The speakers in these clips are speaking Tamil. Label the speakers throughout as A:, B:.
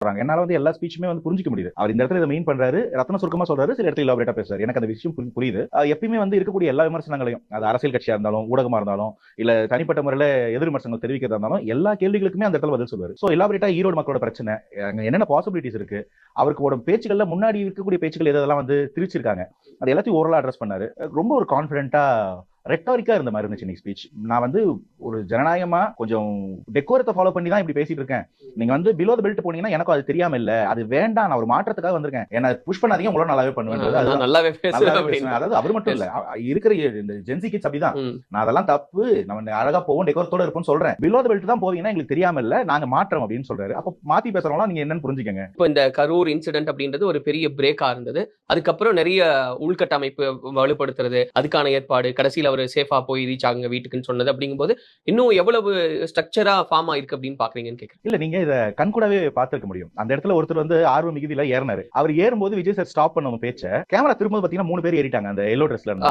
A: என்னால வந்து எல்லா ஸ்பீச்சுமே வந்து புரிஞ்சிக்க முடியுது. அவர் இந்த இடத்துல இதை மெயின் பண்றாரு, ரத்ன சுருக்கமா சொல்றாரு, சில இடத்துல இலாபரேட்டா பேசுறாரு. எனக்கு அந்த விஷயம் புரியுது. எப்பயுமே வந்து இருக்கக்கூடிய எல்லா விமர்சனங்களையும், அது அரசியல் கட்சியா இருந்தாலும், ஊடகமா இருந்தாலும், இல்ல தனிப்பட்ட முறையில எதிர் விமர்சனங்கள் தெரிவிக்கிறதா இருந்தாலும், எல்லா கேள்விகளுக்குமே அந்த இடத்துல பதில் சொல்லுவாரு. சோ இலாபரேட்டா ஈரோடு மக்களோட பிரச்சனை, அங்க என்னென்ன பாசிபிலிட்டிஸ் இருக்கு, அவருக்கு பேச்சுகள்ல முன்னாடி இருக்கக்கூடிய பேச்சுகள் எதெல்லாம் வந்து திரிச்சிருக்காங்க, அது எல்லாத்தையும் ஓரலா அட்ரஸ் பண்ணாரு. ரொம்ப ஒரு கான்பிடென்ட்டா ரெட்டாரிக்கா இருந்த மாதிரி இருந்துச்சு இன்னைக்கு ஸ்பீச். நான் வந்து ஒரு ஜனநாயகமா கொஞ்சம் டெக்கோரத்தை ஃபாலோ பண்ணி தான் இப்படி பேசிட்டு இருக்கேன். நீங்க வந்து பிலோ த பெல்ட் போனீங்கன்னா எனக்கும் அது தெரியாம இல்ல, அது வேண்டாம், நான் ஒரு மாற்றத்துக்காக வந்திருக்கேன், என்ன புஷ் பண்ணாதீங்க, உங்களோட நல்லாவே பண்ணுவேன்.
B: நல்லாவே
A: பேசுவேன். அதாவது அவர் மட்டும் இல்ல, இருக்கிற இந்த ஜென்சி கிட்ஸ் அப்படிதான். நான் அதெல்லாம் தப்பு, நம்ம அழகா போவோம், டெக்கோரத்தோட இருப்போம்னு சொல்றேன். பிலோ த பெல்ட் தான் போவீங்கன்னா எங்களுக்கு தெரியாம இல்ல, நாங்க மாற்றம் அப்படின்னு சொல்றாரு. அப்ப மாத்தி பேசுறவங்க நீங்க என்னன்னு புரிஞ்சுக்கங்க.
B: இப்போ இந்த கரூர் இன்சிடென்ட் அப்படின்றது ஒரு பெரிய பிரேக்கா இருந்தது. அதுக்கப்புறம் நிறைய உள்கட்டமைப்பு வலுப்படுத்துறது, அதுக்கான ஏற்பாடு, கடைசியில் அவர் சேஃபா போய் ரீச் ஆகுங்க வீட்டுக்குன்னு சொன்னது அப்படிங்கும்போது இன்னும் எவ்வளவு ஸ்ட்ரக்சரா ஃபார்ம் ஆயிருக்கு அப்படின்னு பாக்குறீங்கன்னு கேட்குறேன்.
A: இல்ல, நீங்க இதை கண்கூடாவே பார்த்திருக்க முடியும். அந்த இடத்துல ஒருத்தர் வந்து ஆர்வம் மிகுதியில ஏறினாரு. அவர் ஏறும்போது விஜய் சார் ஸ்டாப் பண்ண பேச்ச கேமரா திரும்ப பாத்தீங்கன்னா 3 பேர் ஏறிட்டாங்க அந்த எல்லோ ட்ரெஸ்ல இருந்து.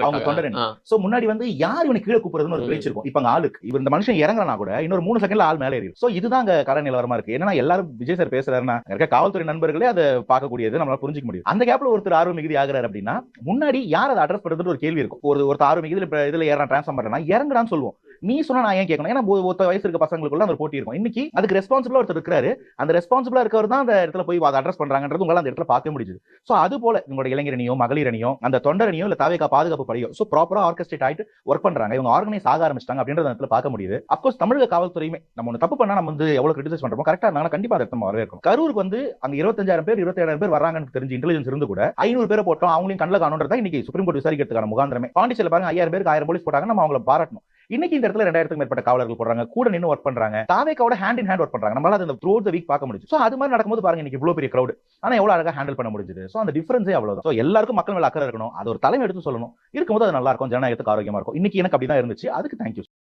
A: அவங்க தொண்டரன். சோ முன்னாடி வந்து யார் இவனை கீழே கூப்பிடுறதுன்னு ஒரு பேச்சு இருக்கும். இப்ப அங்க ஆளுக்கு இவர் இந்த மனுஷன் இறங்குறனா கூட இன்னொரு 3 செகண்ட்ல ஆள் மேலே ஏறிடும். சோ இதுதான் அங்க கர நிலவரமா இருக்கு. என்னன்னா எல்லாரும் விஜய் சார் பேசுறாருன்னா இருக்க காவல்துறை நண்பர்களே அதை பார்க்கக்கூடியது, நம்மளால புரிஞ்சுக்க முடியும். அந்த கேப்ல ஒருத்தர் ஆர்வம் மிகுதி ஆகிறாரு அப்படின்னா முன்னாடி யார் அதை அட்ரஸ் பண்றது ஒரு கேள்வி இருக்கும். ஒருத்தர் ஆர்வம் மிகுதியில் இதுல ஏறான் டிரான்ஸ்ஃபார்ம் பண்றேன்னா இறங்குறான்னு சொல்லுவோம். நீ சொன்னா நான் ஏன் கேட்கணும்? ஏன்னா ஒருத்த வயசு இருக்க பசங்களுக்குள்ள அந்த போட்டி இருக்கும். இன்னைக்கு அதுக்கு ரெஸ்பான்சிபிளா ஒருத்தர் இருக்காரு. அந்த ரெஸ்பான்சிபிளா இருக்கவர் தான் அந்த இடத்துல போய் அதை அட்ரஸ் பண்றாங்கன்றது உங்களால அந்த இடத்துல பார்க்க முடியுது. சோ அது போல உங்களோட இளைஞரணியோ மகளிரணியோ அந்த தொண்டரணியோ இல்ல தாவேகா பாதுகாப்பு படையோ சோ ப்ராப்பரா ஆர்கெஸ்ட்ரேட் ஆயிட்டு ஒர்க் பண்றாங்க, இவங்க ஆர்கனைஸ் ஆக ஆரம்பிச்சிட்டாங்க அப்படின்றத இடத்துல பார்க்க முடியுது. அப்கோர்ஸ் தமிழக காவல்துறையுமே நம்ம ஒன்று தப்பு பண்ணா நம்ம வந்து எவ்வளவு கிரிட்டிசைஸ் பண்றோம், கரெக்டா இருந்தாலும் கண்டிப்பா அதை நம்ம வரவேற்கும். கரூருக்கு வந்து அங்க 25,000 பேர் 27,000 பேர் வராங்கன்னு தெரிஞ்சு இன்டெலிஜென்ஸ் இருந்து கூட 500 பேரை போட்டோம், அவங்களையும் கண்ணில் காணுன்றதா இன்னைக்கு சுப்ரீம் கோர்ட் விசாரிக்கிறதுக்கான முகாந்திரமே. பாண்டிச்சேரியில பாருங்க 5,000 பேருக்கு 1000 போலீஸ் போட்டாங்க, நம்ம அவங்களை பாராட்டணும். இன்னைக்கு இந்த இடத்துல 2,000க்கும் மேற்பட்ட காவலர்கள் போடுறாங்க, கூட நின்று ஒர்க் பண்றாங்க, தாவேக்காவோட ஹேண்ட் இன் ஹேண்ட் ஒர்க் பண்றாங்க. நம்மளால அந்த த்ரூ தி வீக் பார்க்க முடியுது. சோ அது மாதிரி நடக்கும்போது பாருங்க இன்னைக்கு இவ்வளவு பெரிய கிரௌட், ஆனா எவ்வளவு அழகா ஹேண்டில் பண்ண முடியுது. சோ அந்த டிஃபரன்ஸே அவ்வளவுதான். சோ எல்லாருக்கும் மக்கள் மேல அக்கறை இருக்கணும், அது ஒரு தலைமை எடுத்து சொல்லணும். இருக்கும்போது அது நல்லா இருக்கும், ஜனநாயகத்துக்கு ஆரோக்கியமா இருக்கும். இன்னைக்கு எனக்கு அப்படிதான் இருந்துச்சு. அதுக்கு தேங்க்யூ.